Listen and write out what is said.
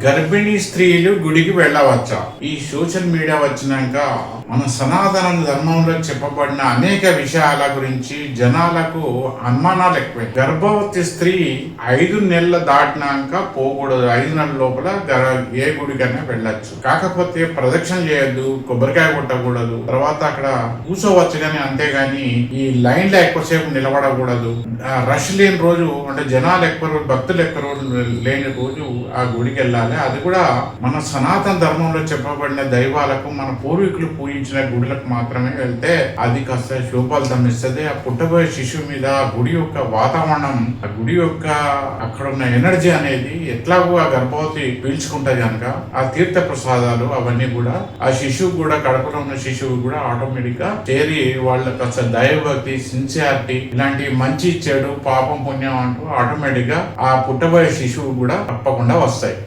గర్భిణీ స్త్రీలు గుడికి వెళ్ళవచ్చా? ఈ సోషల్ మీడియా వచ్చినాక మన సనాతన ధర్మంలో చెప్పబడిన అనేక విషయాల గురించి జనాలకు అనుమానాలు ఎక్కువ. గర్భవతి స్త్రీ 5 నెలలు దాటినాక పోకూడదు. 5 నెలల లోపల ఏ గుడికైనా వెళ్ళొచ్చు. కాకపోతే ప్రదక్షిణ చేయొద్దు, కొబ్బరికాయ కొట్టకూడదు, తర్వాత అక్కడ కూర్చోవచ్చు కానీ, అంతేగాని ఈ లైన్ లో ఎక్కువసేపు నిలబడకూడదు. రష్ లేని రోజు, అంటే జనాలు ఎక్కువ రోజు, భక్తులు ఎక్కువ రోజు లేని రోజు ఆ గుడికి వెళ్ళాలి. అది కూడా మన సనాతన ధర్మంలో చెప్పబడిన దైవాలకు, మన పూర్వీకులు పూజించిన గుడులకు మాత్రమే వెళ్తే అది కాస్త శుభఫలితం ఇస్తుంది. ఆ పుట్టబోయే శిశువు మీద ఆ గుడి యొక్క వాతావరణం, ఆ గుడి యొక్క అక్కడ ఉన్న ఎనర్జీ అనేది ఎట్లాగో ఆ గర్భవతి పీల్చుకుంటది కనుక ఆ తీర్థ ప్రసాదాలు అవన్నీ కూడా ఆ శిశువు కూడా, కడుపులో ఉన్న శిశువు కూడా ఆటోమేటిక్ గా చేరి వాళ్ళకి కాస్త దైవభక్తి, సిన్సియారిటీ, ఇలాంటి మంచి చెడు, పాపం పుణ్యం అంటూ ఆటోమేటిక్ గా ఆ పుట్టబోయే శిశువు కూడా తప్పకుండా వస్తాయి.